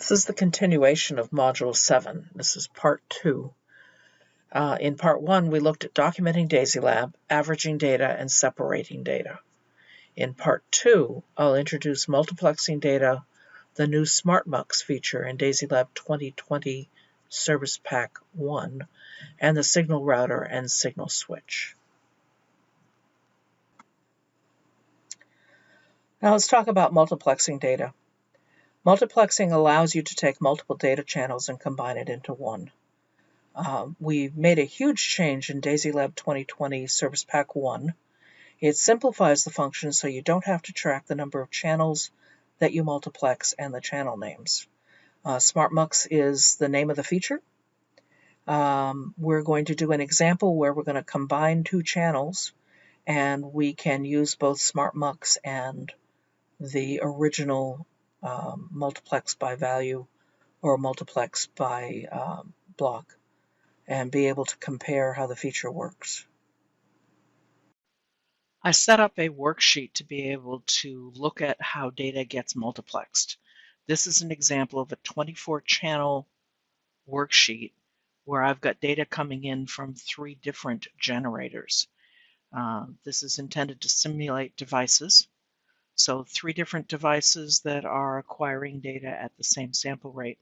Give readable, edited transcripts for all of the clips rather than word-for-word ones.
This is the continuation of Module 7. This is Part 2. In Part 1, we looked at documenting DASYLab, averaging data, and separating data. In Part 2, I'll introduce multiplexing data, the new SmartMux feature in DASYLab 2020 Service Pack 1, and the signal router and signal switch. Now let's talk about multiplexing data. Multiplexing allows you to take multiple data channels and combine it into one. We've made a huge change in DASYLab 2020 Service Pack 1. It simplifies the function so you don't have to track the number of channels that you multiplex and the channel names. SmartMux is the name of the feature. We're going to do an example where we're going to combine two channels, and we can use both SmartMux and the original multiplex by value or multiplex by block, and be able to compare how the feature works. I set up a worksheet to be able to look at how data gets multiplexed. This is an example of a 24-channel worksheet where I've got data coming in from 3 different generators. This is intended to simulate devices. So 3 different devices that are acquiring data at the same sample rate.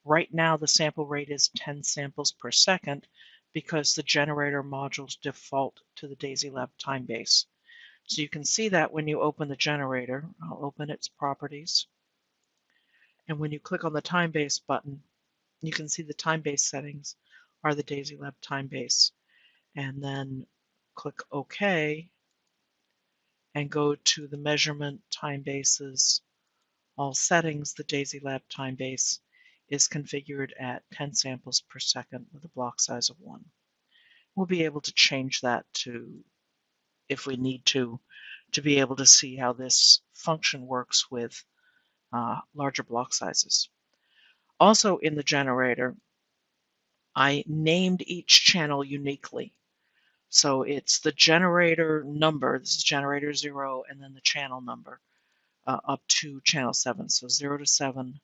Right now the sample rate is 10 samples per second because the generator modules default to the DASYLab time base. So you can see that when you open the generator. I'll open its properties. And when you click on the time base button, you can see the time base settings are the DASYLab time base. And then click OK and go to the measurement time bases, all settings. The DASYLab time base is configured at 10 samples per second with a block size of 1. We'll be able to change that to, if we need to be able to see how this function works with larger block sizes. Also in the generator, I named each channel uniquely. So it's the generator number, this is generator 0, and then the channel number up to channel 7, so 0 to 7.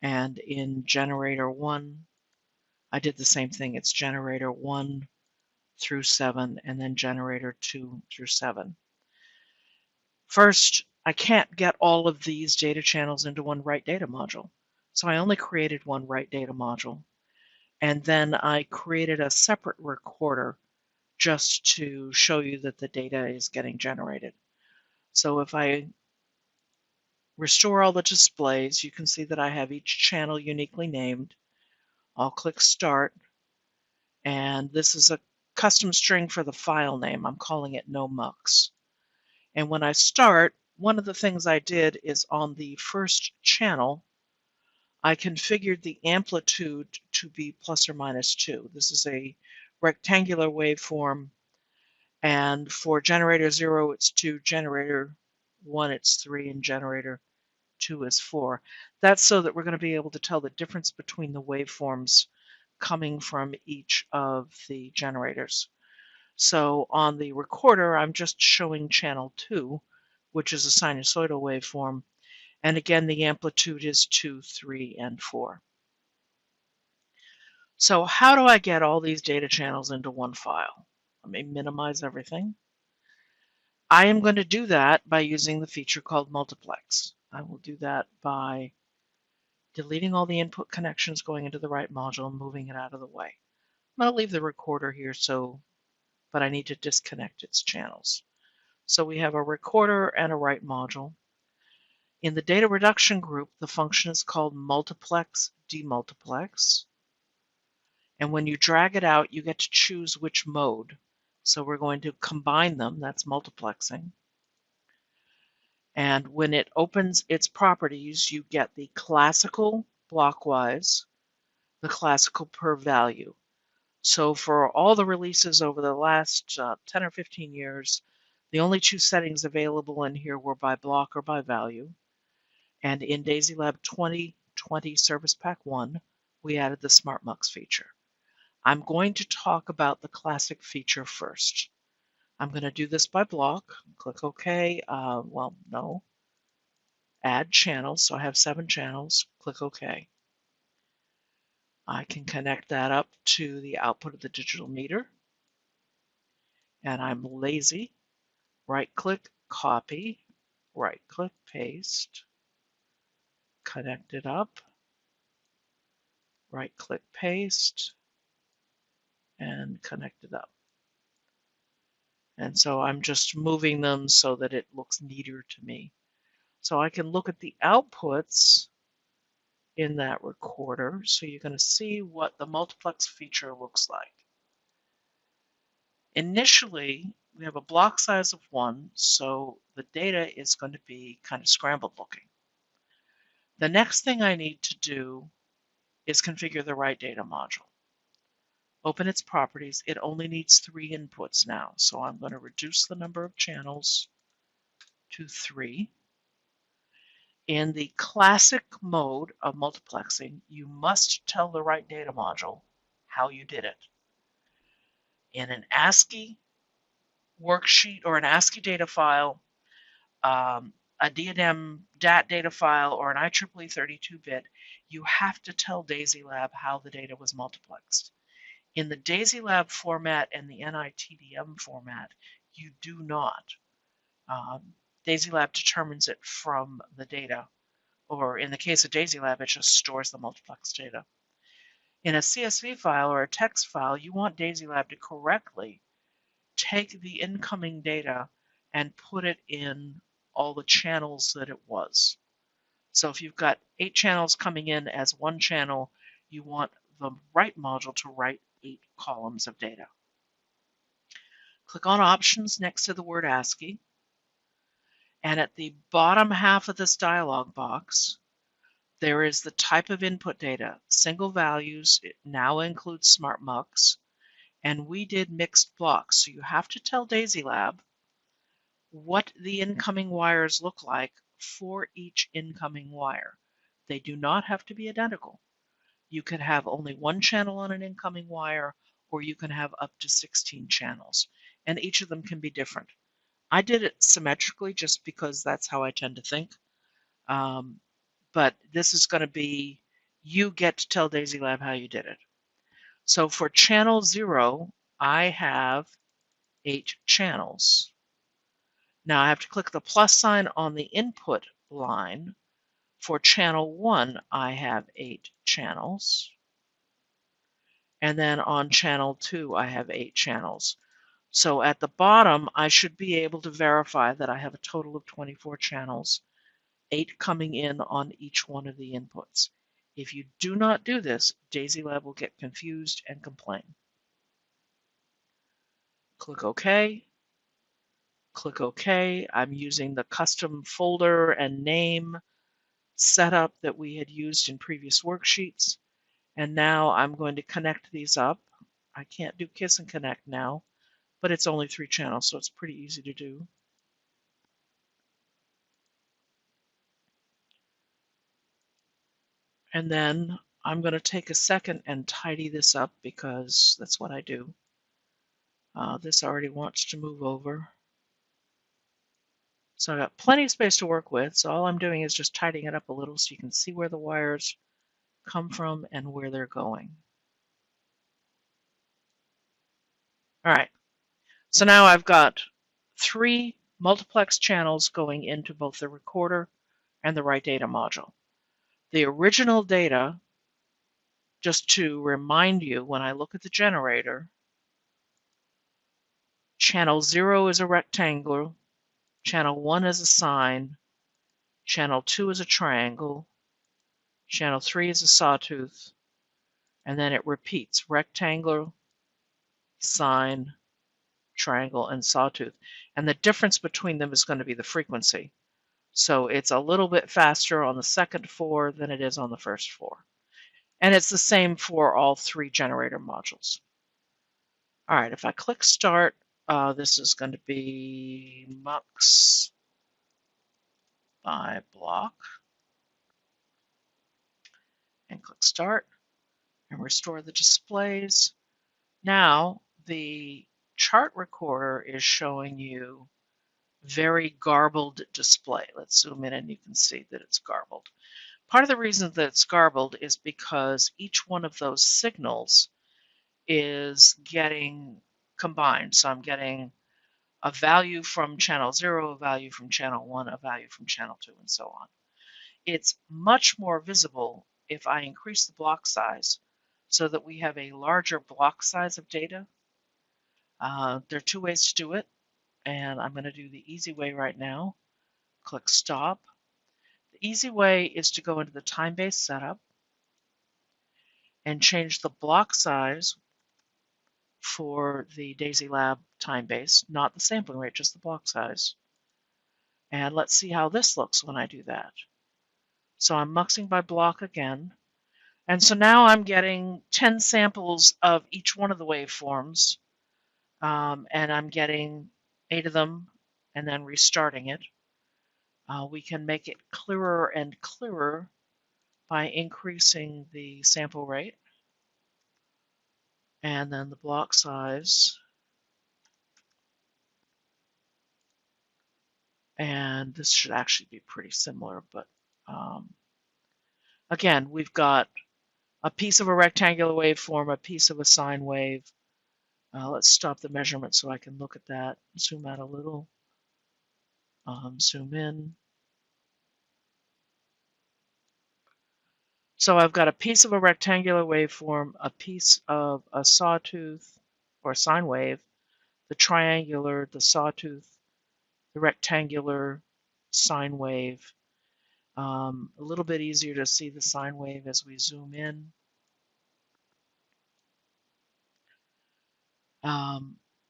And in generator 1, I did the same thing. It's generator 1 through 7, and then generator 2 through 7. First, I can't get all of these data channels into one write data module. So I only created one write data module. And then I created a separate recorder just to show you that the data is getting generated. So if I restore all the displays, you can see that I have each channel uniquely named. I'll click Start, and this is a custom string for the file name. I'm calling it NoMux. And when I start, one of the things I did is on the first channel, I configured the amplitude to be plus or minus 2. This is a rectangular waveform, and for generator 0 it's 2, generator 1 it's 3, and generator 2 is 4. That's so that we're going to be able to tell the difference between the waveforms coming from each of the generators. So on the recorder, I'm just showing channel 2, which is a sinusoidal waveform, and again the amplitude is 2, 3, and 4. So how do I get all these data channels into one file? Let me minimize everything. I am going to do that by using the feature called multiplex. I will do that by deleting all the input connections going into the write module and moving it out of the way. I'm going to leave the recorder here, but I need to disconnect its channels. So we have a recorder and a write module. In the data reduction group, the function is called multiplex demultiplex. And when you drag it out, you get to choose which mode. So we're going to combine them, that's multiplexing. And when it opens its properties, you get the classical blockwise, the classical per value. So for all the releases over the last 10 or 15 years, the only 2 settings available in here were by block or by value. And in DASYLab 2020 Service Pack 1, we added the SmartMux feature. I'm going to talk about the classic feature first. I'm going to do this by block. Click OK. Well, no. Add channels. So I have 7 channels. Click OK. I can connect that up to the output of the digital meter. And I'm lazy. Right-click, copy, right-click, paste, connect it up, right-click, paste, and connect it up. And so I'm just moving them so that it looks neater to me. So I can look at the outputs in that recorder, so you're going to see what the multiplex feature looks like. Initially, we have a block size of 1, so the data is going to be kind of scrambled looking. The next thing I need to do is configure the right data module. Open its properties. It only needs 3 inputs now, so I'm going to reduce the number of channels to 3. In the classic mode of multiplexing, you must tell the right data module how you did it. In an ASCII worksheet or an ASCII data file, a diadem DAT data file, or an IEEE 32-bit, you have to tell DASYLab how the data was multiplexed. In the DASYLab format and the NITDM format, you do not. DASYLab determines it from the data, or in the case of DASYLab, it just stores the multiplex data. In a CSV file or a text file, you want DASYLab to correctly take the incoming data and put it in all the channels that it was. So if you've got 8 channels coming in as one channel, you want the right module to write 8 columns of data. Click on Options next to the word ASCII, and at the bottom half of this dialog box, there is the type of input data. Single values, it now includes SmartMux, and we did mixed blocks, so you have to tell DASYLab what the incoming wires look like for each incoming wire. They do not have to be identical. You could have only 1 channel on an incoming wire, or you can have up to 16 channels, and each of them can be different. I did it symmetrically just because that's how I tend to think, but this is going to be, you get to tell DASYLab how you did it. So for channel 0, I have 8 channels. Now I have to click the plus sign on the input line. For channel 1, I have 8 channels. And then on channel 2, I have 8 channels. So at the bottom, I should be able to verify that I have a total of 24 channels, 8 coming in on each one of the inputs. If you do not do this, DASYLab will get confused and complain. Click OK. Click OK. I'm using the custom folder and name setup that we had used in previous worksheets. And now I'm going to connect these up. I can't do Kiss and Connect now, but it's only 3 channels, so it's pretty easy to do. And then I'm going to take a second and tidy this up because that's what I do. This already wants to move over. So I've got plenty of space to work with, so all I'm doing is just tidying it up a little so you can see where the wires come from and where they're going. All right, so now I've got 3 multiplex channels going into both the recorder and the right data module. The original data, just to remind you, when I look at the generator, channel 0 is a rectangle, channel 1 is a sine, channel 2 is a triangle, channel 3 is a sawtooth, and then it repeats rectangle, sine, triangle, and sawtooth. And the difference between them is going to be the frequency. So it's a little bit faster on the second 4 than it is on the first 4. And it's the same for all 3 generator modules. All right, if I click Start, this is going to be Mux by block. And click Start and restore the displays. Now the chart recorder is showing you very garbled display. Let's zoom in and you can see that it's garbled. Part of the reason that it's garbled is because each one of those signals is getting combined. So I'm getting a value from channel 0, a value from channel 1, a value from channel 2, and so on. It's much more visible if I increase the block size so that we have a larger block size of data. There are two ways to do it, and I'm going to do the easy way right now. Click Stop. The easy way is to go into the time-based setup and change the block size for the DASYLab time base, not the sampling rate, just the block size. And let's see how this looks when I do that. So I'm muxing by block again. And so now I'm getting 10 samples of each one of the waveforms, and I'm getting 8 of them and then restarting it. We can make it clearer and clearer by increasing the sample rate and then the block size. And this should actually be pretty similar, but again, we've got a piece of a rectangular waveform, a piece of a sine wave. Let's stop the measurement so I can look at that. Zoom out a little. Zoom in. So I've got a piece of a rectangular waveform, a piece of a sawtooth or sine wave, the triangular, the sawtooth, the rectangular, sine wave. A little bit easier to see the sine wave as we zoom in.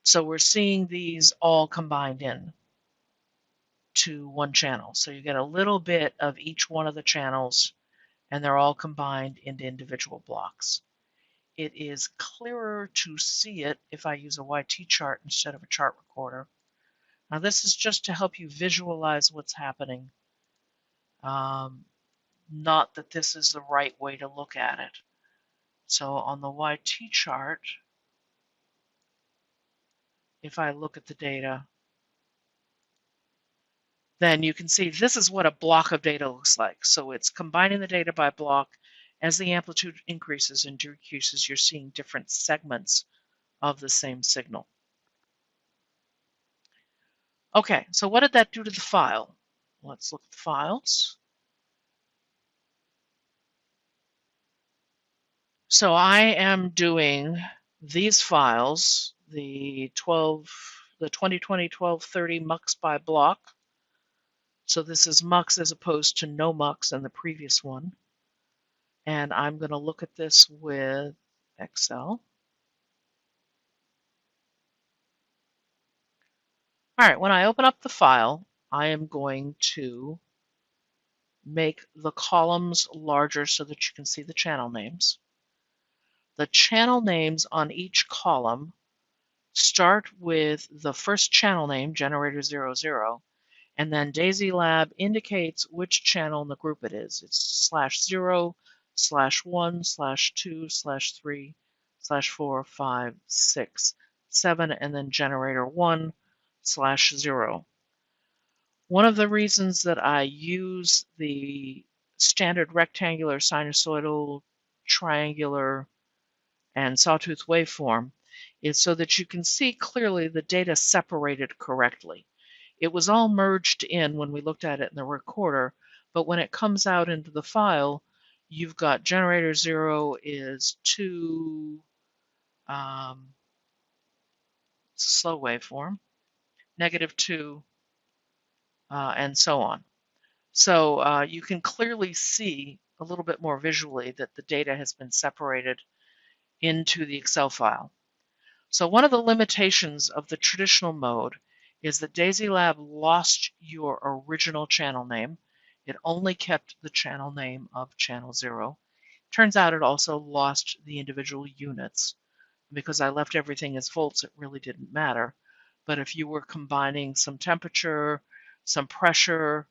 So we're seeing these all combined in to one channel. So you get a little bit of each one of the channels, and they're all combined into individual blocks. It is clearer to see it if I use a YT chart instead of a chart recorder. Now this is just to help you visualize what's happening. Not that this is the right way to look at it. So on the YT chart, if I look at the data, then you can see this is what a block of data looks like. So it's combining the data by block. As the amplitude increases and decreases, you're seeing different segments of the same signal. Okay, so what did that do to the file? Let's look at the files. So I am doing these files, the 2020 1230 mux by block. So this is mux as opposed to no mux in the previous one. And I'm going to look at this with Excel. All right, when I open up the file, I am going to make the columns larger so that you can see the channel names. The channel names on each column start with the first channel name, generator 00, and then DASYLab indicates which channel in the group it is. It's /0, /1, /2, /3, /4, 5, 6, 7, and then generator 1, /0. One of the reasons that I use the standard rectangular, sinusoidal, triangular, and sawtooth waveform is so that you can see clearly the data separated correctly. It was all merged in when we looked at it in the recorder, but when it comes out into the file, you've got generator 0 is 2, slow waveform, -2, and so on. So you can clearly see a little bit more visually that the data has been separated into the Excel file. So one of the limitations of the traditional mode is that DASYLab lost your original channel name. It only kept the channel name of channel 0. Turns out it also lost the individual units. Because I left everything as volts, it really didn't matter. But if you were combining some temperature, some pressure,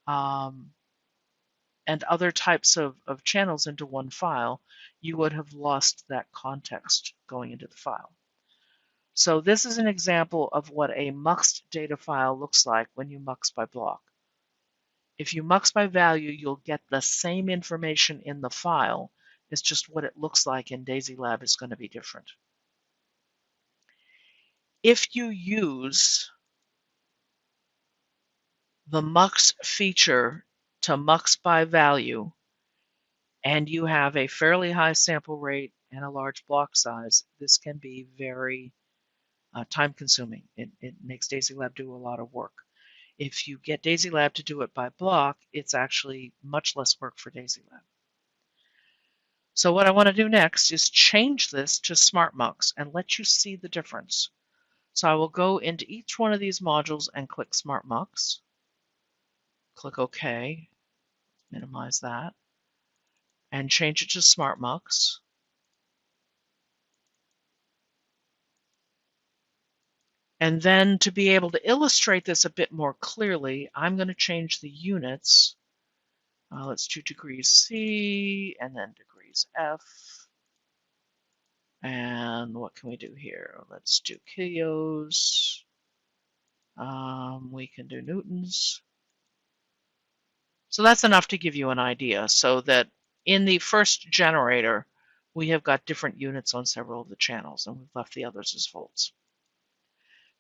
and other types of channels into one file, you would have lost that context going into the file. So this is an example of what a muxed data file looks like when you mux by block. If you mux by value, you'll get the same information in the file. It's just what it looks like in DASYLab is going to be different. If you use the mux feature to mux by value, and you have a fairly high sample rate and a large block size, this can be very time consuming. It makes DASYLab do a lot of work. If you get DASYLab to do it by block, it's actually much less work for DASYLab. So what I want to do next is change this to SmartMux and let you see the difference. So I will go into each one of these modules and click SmartMux. Click OK, minimize that, and change it to SmartMux. And then to be able to illustrate this a bit more clearly, I'm going to change the units. Let's do degrees C and then degrees F. And what can we do here? Let's do kilos. We can do newtons. So that's enough to give you an idea, so that in the first generator, we have got different units on several of the channels, and we've left the others as volts.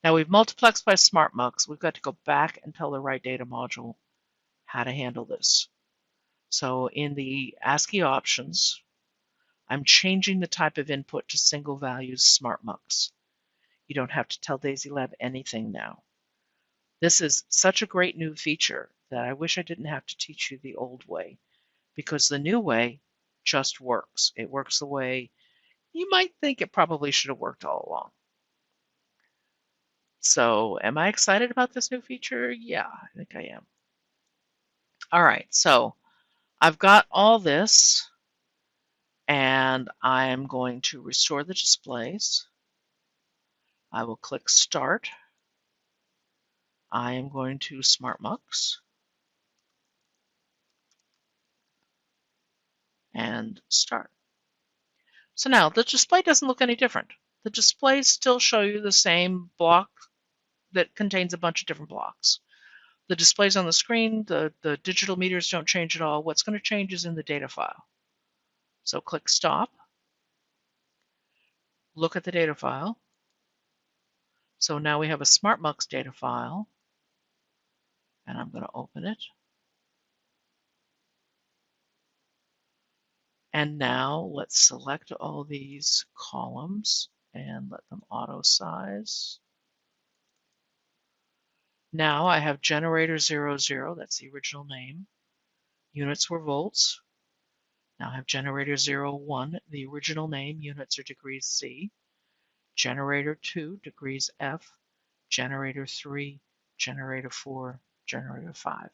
Now we've multiplexed by SmartMux. We've got to go back and tell the right data module how to handle this. So in the ASCII options, I'm changing the type of input to single values SmartMux. You don't have to tell DASYLab anything now. This is such a great new feature that I wish I didn't have to teach you the old way, because the new way just works. It works the way you might think it probably should have worked all along. So am I excited about this new feature? Yeah, I think I am. All right, so I've got all this, and I'm going to restore the displays. I will click Start. I am going to SmartMux and Start. So now the display doesn't look any different. The displays still show you the same block that contains a bunch of different blocks. The displays on the screen, the digital meters don't change at all. What's going to change is in the data file. So click Stop. Look at the data file. So now we have a SmartMux data file, and I'm going to open it. And now let's select all these columns and let them auto size. Now I have generator 00, that's the original name. Units were volts. Now I have generator 01, the original name, units are degrees C. Generator 2, degrees F. Generator 3, generator 4, generator 5.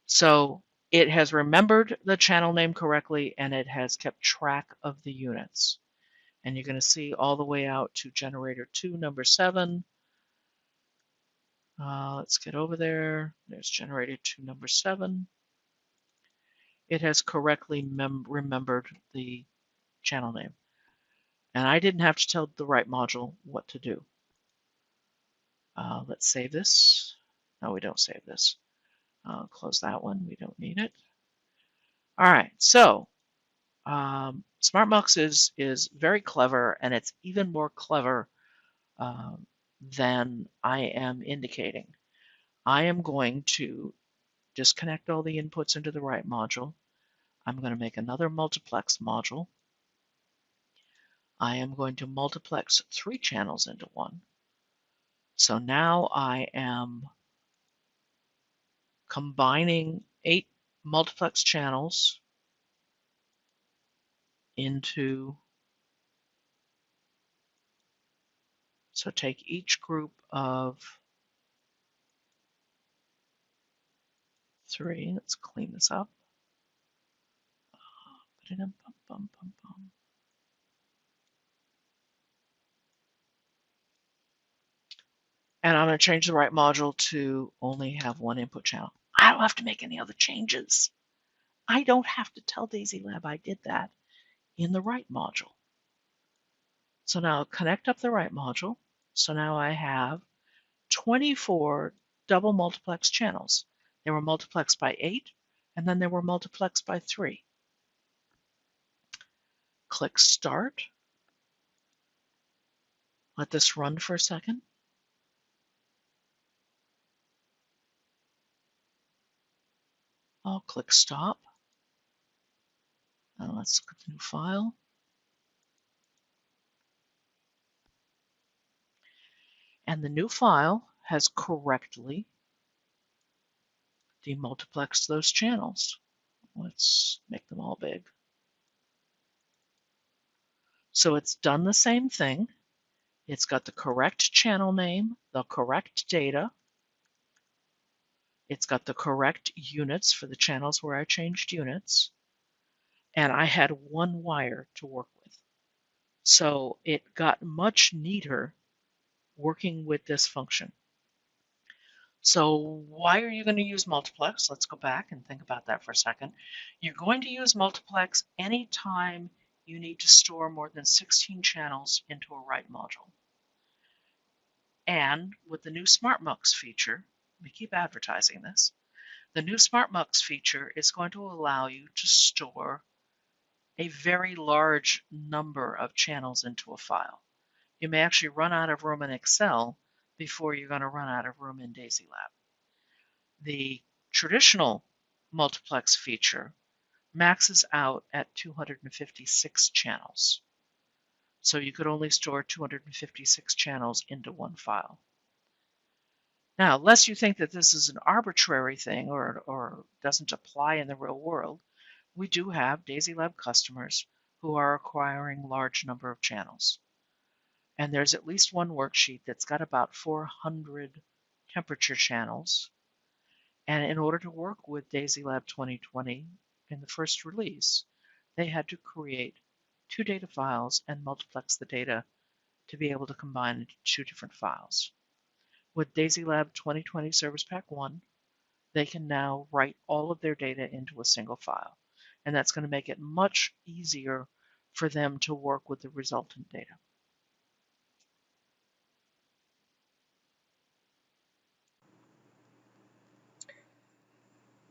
So it has remembered the channel name correctly, and it has kept track of the units. And you're going to see all the way out to generator 2, number 7. Let's get over there. There's generator 2, number 7. It has correctly remembered the channel name. And I didn't have to tell the right module what to do. Let's save this. No, we don't save this. Close that one. We don't need it. All right, so SmartMux is very clever, and it's even more clever than I am indicating. I am going to disconnect all the inputs into the right module. I'm going to make another multiplex module. I am going to multiplex 3 channels into one. So now I am combining 8 multiplex channels into, so take each group of 3. Let's clean this up. And I'm going to change the right module to only have 1 input channel. I don't have to make any other changes. I don't have to tell DASYLab I did that in the right module. So now connect up the right module. So now I have 24 double multiplex channels. They were multiplexed by 8, and then they were multiplexed by 3. Click Start. Let this run for a second. I'll click Stop. Now let's look at the new file. And the new file has correctly demultiplexed those channels. Let's make them all big. So it's done the same thing. It's got the correct channel name, the correct data. It's got the correct units for the channels where I changed units. And I had one wire to work with. So it got much neater working with this function. So why are you going to use multiplex? Let's go back and think about that for a second. You're going to use multiplex anytime you need to store more than 16 channels into a write module. And with the new SmartMux feature, we keep advertising this, the new SmartMux feature is going to allow you to store a very large number of channels into a file. You may actually run out of room in Excel before you're going to run out of room in DASYLab. The traditional multiplex feature maxes out at 256 channels. So you could only store 256 channels into one file. Now, lest you think that this is an arbitrary thing or doesn't apply in the real world, we do have DASYLab customers who are acquiring large number of channels. And there's at least one worksheet that's got about 400 temperature channels. And in order to work with DASYLab 2020 in the first release, they had to create 2 data files and multiplex the data to be able to combine into 2 different files. With DASYLab 2020 Service Pack 1, they can now write all of their data into a single file. And that's going to make it much easier for them to work with the resultant data.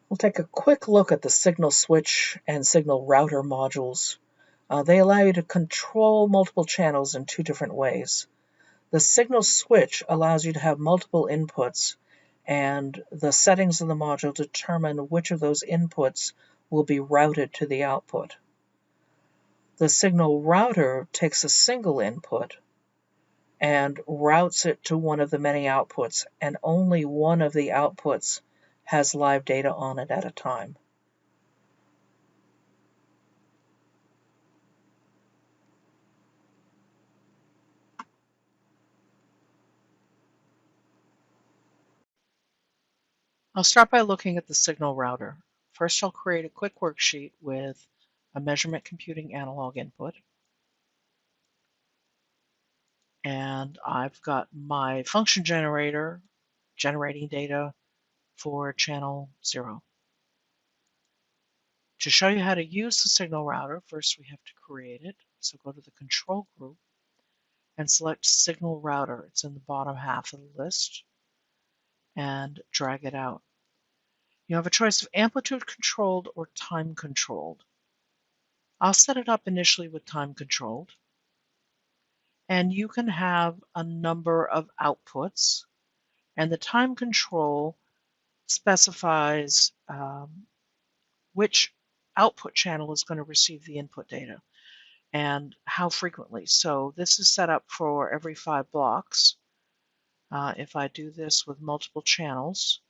We'll take a quick look at the signal switch and signal router modules. They allow you to control multiple channels in 2 different ways. The signal switch allows you to have multiple inputs, and the settings of the module determine which of those inputs will be routed to the output. The signal router takes a single input and routes it to one of the many outputs, and only one of the outputs has live data on it at a time. I'll start by looking at the signal router. First, I'll create a quick worksheet with a measurement computing analog input. And I've got my function generator generating data for channel 0. To show you how to use the signal router, first we have to create it. So go to the control group and select signal router. It's in the bottom half of the list, and drag it out. You have a choice of amplitude controlled or time controlled. I'll set it up initially with time controlled. And you can have a number of outputs, and the time control specifies which output channel is going to receive the input data and how frequently. So this is set up for every 5 blocks. If I do this with multiple channels,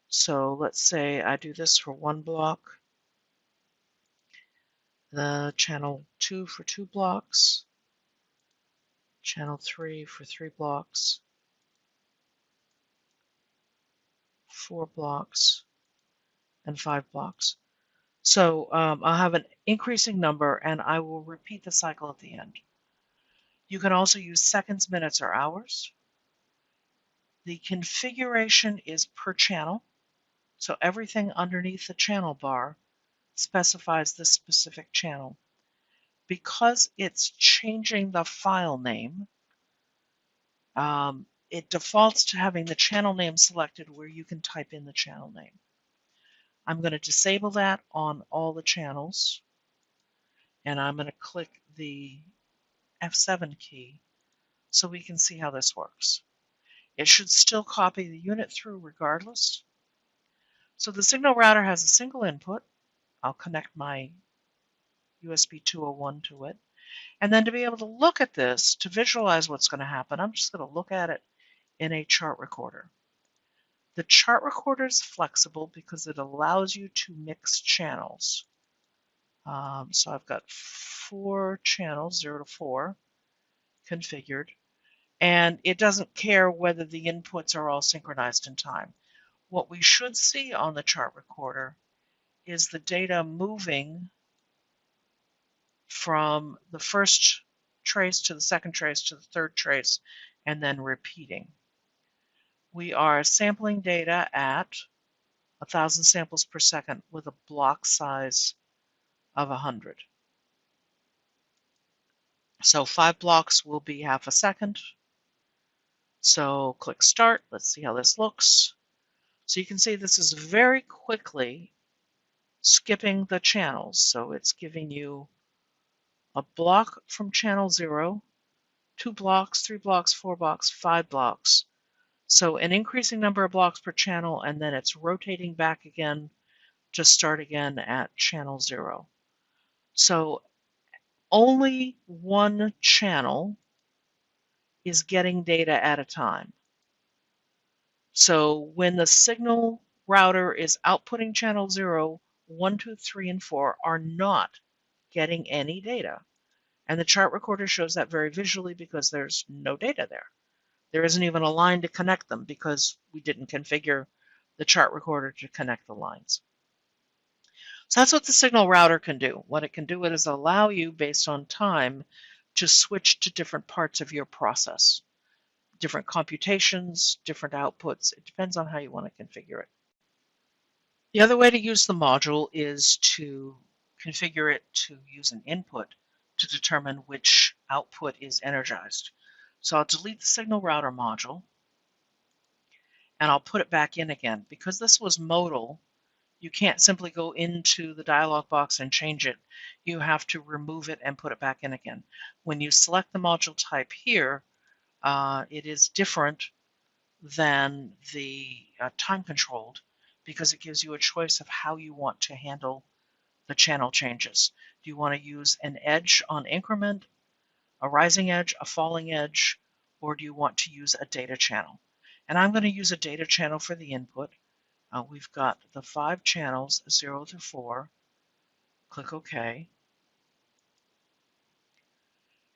so let's say I do this for 1 block, the channel 2 for 2 blocks, channel 3 for 3 blocks, 4 blocks, and 5 blocks. So I'll have an increasing number, and I will repeat the cycle at the end. You can also use seconds, minutes, or hours. The configuration is per channel, so everything underneath the channel bar specifies the specific channel. Because it's changing the file name, it defaults to having the channel name selected where you can type in the channel name. I'm going to disable that on all the channels, and I'm going to click the F7 key so we can see how this works. It should still copy the unit through regardless. So the signal router has a single input. I'll connect my USB 201 to it. And then to be able to look at this, to visualize what's going to happen, I'm just going to look at it in a chart recorder. The chart recorder is flexible because it allows you to mix channels. So I've got 4 channels, 0 to 4, configured. And it doesn't care whether the inputs are all synchronized in time. What we should see on the chart recorder is the data moving from the first trace to the second trace to the third trace, and then repeating. We are sampling data at 1,000 samples per second with a block size of 100. So 5 blocks will be half a second. So click Start. Let's see how this looks. So you can see this is very quickly skipping the channels. So it's giving you a block from channel 0, 2 blocks, 3 blocks, 4 blocks, 5 blocks. So an increasing number of blocks per channel, and then it's rotating back again to start again at channel 0. So only one channel is getting data at a time. So when the signal router is outputting channel 0, 1, 2, 3, and 4 are not getting any data. And the chart recorder shows that very visually because there's no data there. There isn't even a line to connect them because we didn't configure the chart recorder to connect the lines. So that's what the signal router can do. What it can do is allow you, based on time, to switch to different parts of your process. Different computations, different outputs. It depends on how you want to configure it. The other way to use the module is to configure it to use an input to determine which output is energized. So I'll delete the signal router module, and I'll put it back in again. Because this was modal, you can't simply go into the dialog box and change it. You have to remove it and put it back in again. When you select the module type here, it is different than the time-controlled because it gives you a choice of how you want to handle the channel changes. Do you want to use an edge on increment, a rising edge, a falling edge, or do you want to use a data channel? And I'm going to use a data channel for the input. We've got the 5 channels, 0 to 4. Click OK.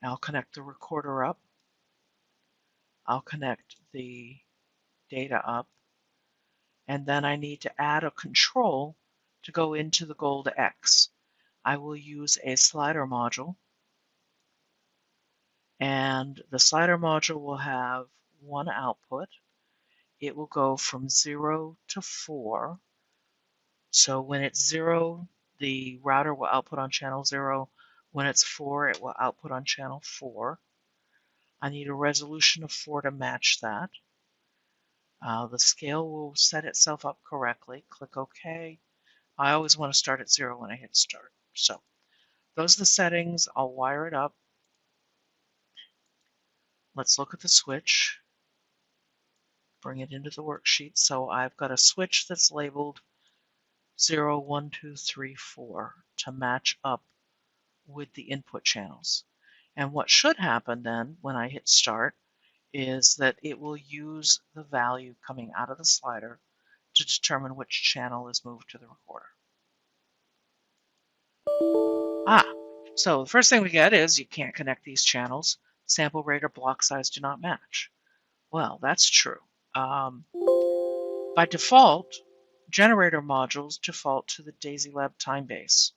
I'll connect the recorder up. I'll connect the data up. And then I need to add a control to go into the gold X. I will use a slider module. And the slider module will have one output. It will go from 0 to 4. So when it's 0, the router will output on channel 0. When it's 4, it will output on channel 4. I need a resolution of 4 to match that. The scale will set itself up correctly. Click OK. I always want to start at 0 when I hit start. So those are the settings. I'll wire it up. Let's look at the switch. Bring it into the worksheet. So I've got a switch that's labeled 0, 1, 2, 3, 4 to match up with the input channels. And what should happen then when I hit start is that it will use the value coming out of the slider to determine which channel is moved to the recorder. So the first thing we get is you can't connect these channels. Sample rate or block size do not match. Well, that's true. By default, generator modules default to the DASYLab time base,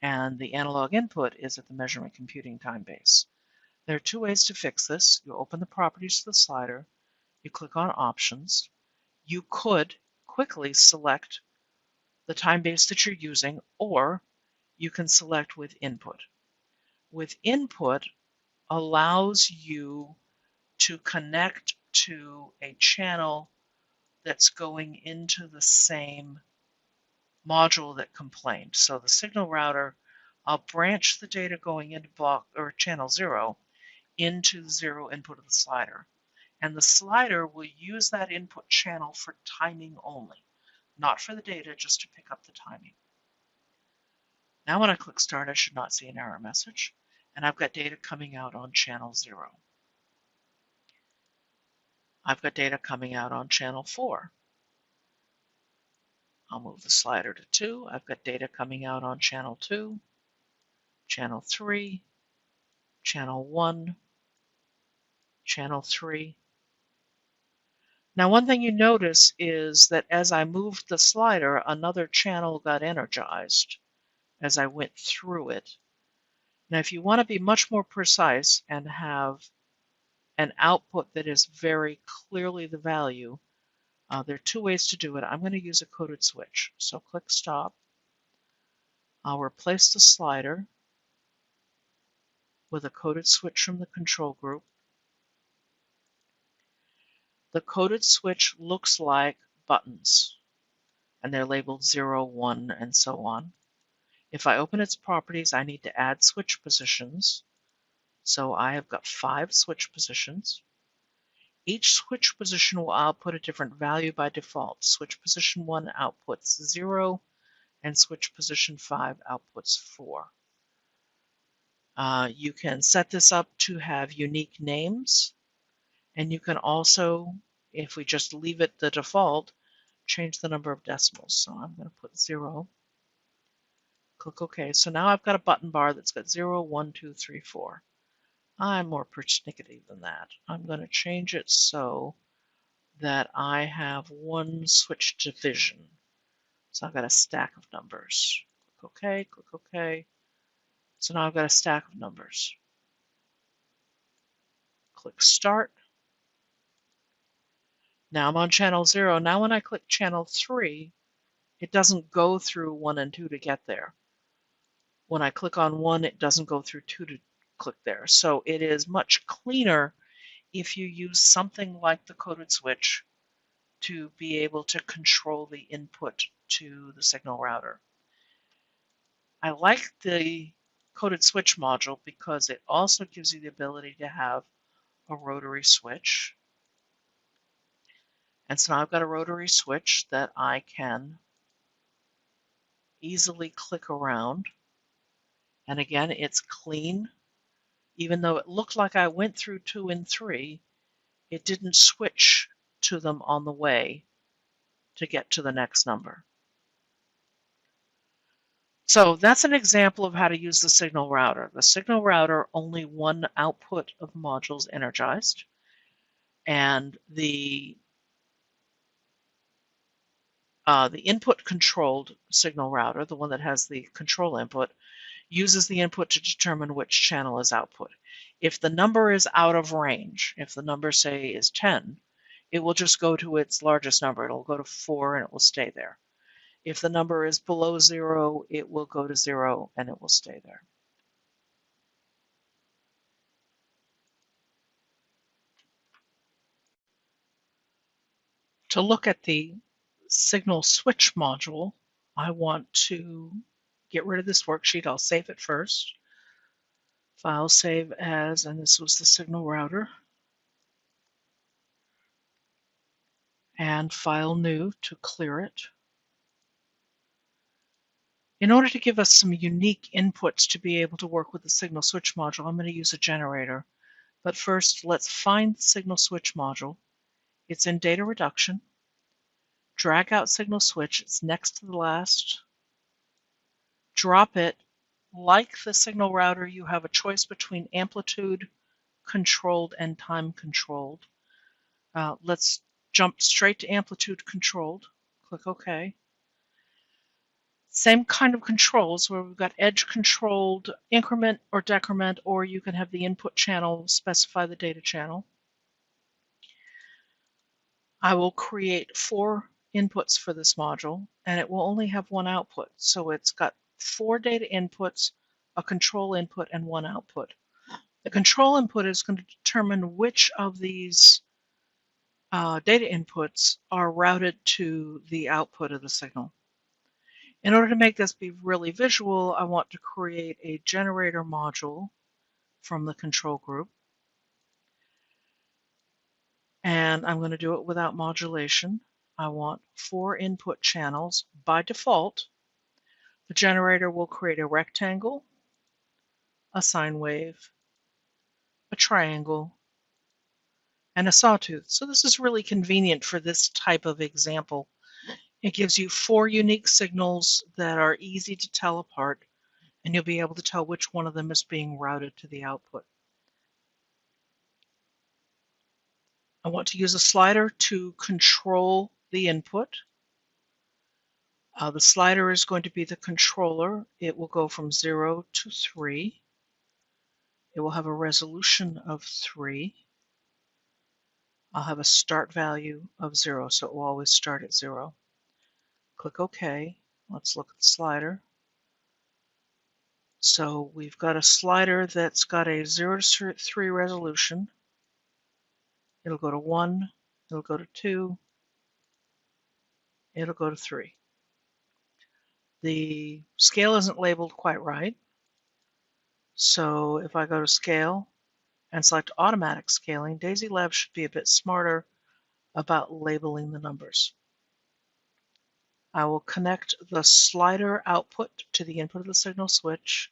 and the analog input is at the measurement computing time base. There are 2 ways to fix this. You open the properties of the slider, you click on options. You could quickly select the time base that you're using, or you can select with input. With input allows you to connect to a channel that's going into the same module that complained. So the signal router, I'll branch the data going into block or channel 0 into the 0 input of the slider. And the slider will use that input channel for timing only, not for the data, just to pick up the timing. Now when I click Start, I should not see an error message, and I've got data coming out on channel 0. I've got data coming out on channel 4. I'll move the slider to 2. I've got data coming out on channel 2, channel 3, channel 1, channel 3. Now one thing you notice is that as I moved the slider, another channel got energized as I went through it. Now if you want to be much more precise and have an output that is very clearly the value, there are two ways to do it. I'm going to use a coded switch. So click Stop. I'll replace the slider with a coded switch from the control group. The coded switch looks like buttons, and they're labeled 0, 1, and so on. If I open its properties, I need to add switch positions. So I have got 5 switch positions. Each switch position will output a different value by default. Switch position 1 outputs 0, and switch position 5 outputs 4. You can set this up to have unique names, and you can also, if we just leave it the default, change the number of decimals. So I'm going to put 0. Click OK. So now I've got a button bar that's got 0, 1, 2, 3, 4. I'm more persnickety than that. I'm going to change it so that I have one switch division. So I've got a stack of numbers. Click OK, click OK. So now I've got a stack of numbers. Click Start. Now I'm on channel 0. Now when I click channel 3, it doesn't go through 1 and 2 to get there. When I click on 1, it doesn't go through 2 to click there. So it is much cleaner if you use something like the coded switch to be able to control the input to the signal router. I like the coded switch module because it also gives you the ability to have a rotary switch. And so now I've got a rotary switch that I can easily click around. And again, it's clean. Even though it looked like I went through 2 and 3, it didn't switch to them on the way to get to the next number. So that's an example of how to use the signal router. The signal router, only one output of modules energized, and the input controlled signal router, the one that has the control input, uses the input to determine which channel is output. If the number is out of range, if the number, say, is 10, it will just go to its largest number. It'll go to 4 and it will stay there. If the number is below 0, it will go to 0 and it will stay there. To look at the signal switch module, I want to get rid of this worksheet. I'll save it first. File save as, and this was the signal router. And file new to clear it. In order to give us some unique inputs to be able to work with the signal switch module, I'm going to use a generator. But first, let's find the signal switch module. It's in data reduction. Drag out signal switch. It's next to the last. Drop it. Like the signal router, you have a choice between amplitude controlled and time controlled. Let's jump straight to amplitude controlled. Click OK. Same kind of controls where we've got edge controlled increment or decrement, or you can have the input channel specify the data channel. I will create 4 inputs for this module, and it will only have 1 output. So it's got 4 data inputs, a control input, and 1 output. The control input is going to determine which of these data inputs are routed to the output of the signal. In order to make this be really visual, I want to create a generator module from the control group. And I'm going to do it without modulation. I want 4 input channels. By default, the generator will create a rectangle, a sine wave, a triangle, and a sawtooth. So this is really convenient for this type of example. It gives you 4 unique signals that are easy to tell apart, and you'll be able to tell which one of them is being routed to the output. I want to use a slider to control the input. The slider is going to be the controller. It will go from 0 to 3. It will have a resolution of 3. I'll have a start value of 0, so it will always start at 0. Click OK. Let's look at the slider. So we've got a slider that's got a 0 to 3 resolution. It'll go to 1, it'll go to 2, it'll go to 3. The scale isn't labeled quite right. So if I go to Scale and select Automatic Scaling, DASYLab should be a bit smarter about labeling the numbers. I will connect the slider output to the input of the signal switch,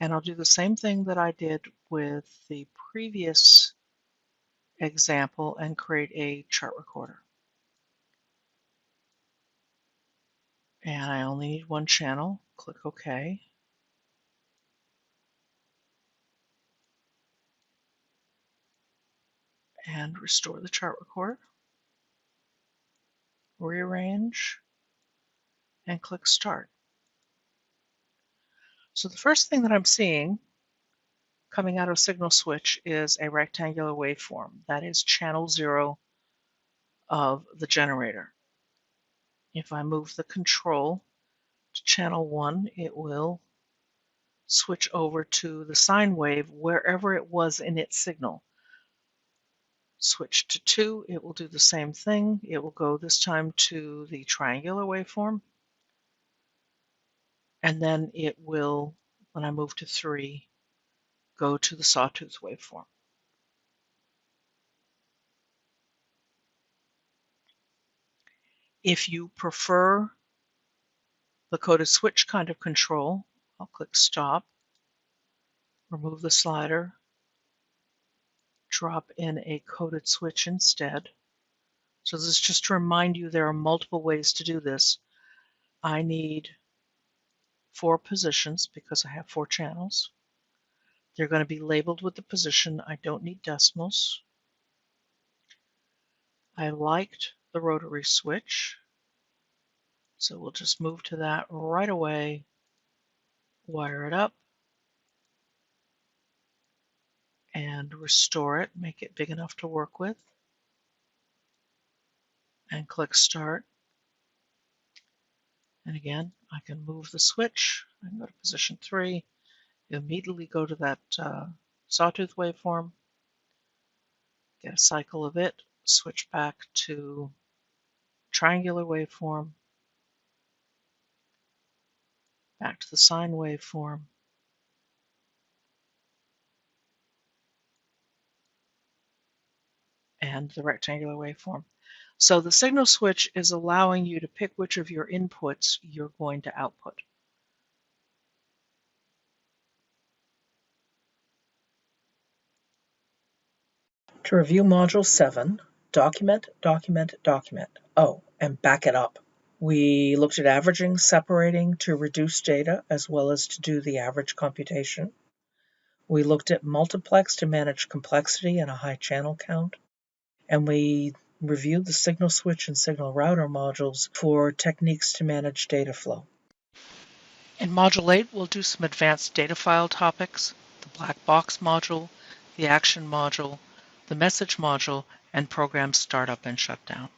and I'll do the same thing that I did with the previous example and create a chart recorder. And I only need 1 channel. Click OK. And restore the chart recorder. Rearrange and click Start. So the first thing that I'm seeing coming out of signal switch is a rectangular waveform. That is channel 0 of the generator. If I move the control to channel 1, it will switch over to the sine wave wherever it was in its signal. Switch to 2, it will do the same thing. It will go this time to the triangular waveform. And then it will, when I move to 3, go to the sawtooth waveform. If you prefer the coded switch kind of control, I'll click Stop, remove the slider, drop in a coded switch instead. So this is just to remind you there are multiple ways to do this. I need 4 positions because I have 4 channels. They're going to be labeled with the position. I don't need decimals. I liked the rotary switch, so we'll just move to that right away, wire it up, and restore it, make it big enough to work with, and click Start. And again, I can move the switch. I can go to position 3, immediately go to that sawtooth waveform, get a cycle of it, switch back to triangular waveform, back to the sine waveform, and the rectangular waveform. So the signal switch is allowing you to pick which of your inputs you're going to output. To review Module 7, document, document, document. Oh, and back it up. We looked at averaging, separating to reduce data, as well as to do the average computation. We looked at multiplex to manage complexity and a high channel count. And we reviewed the signal switch and signal router modules for techniques to manage data flow. In Module 8, we'll do some advanced data file topics, the black box module, the action module, the message module, and program startup and shutdown.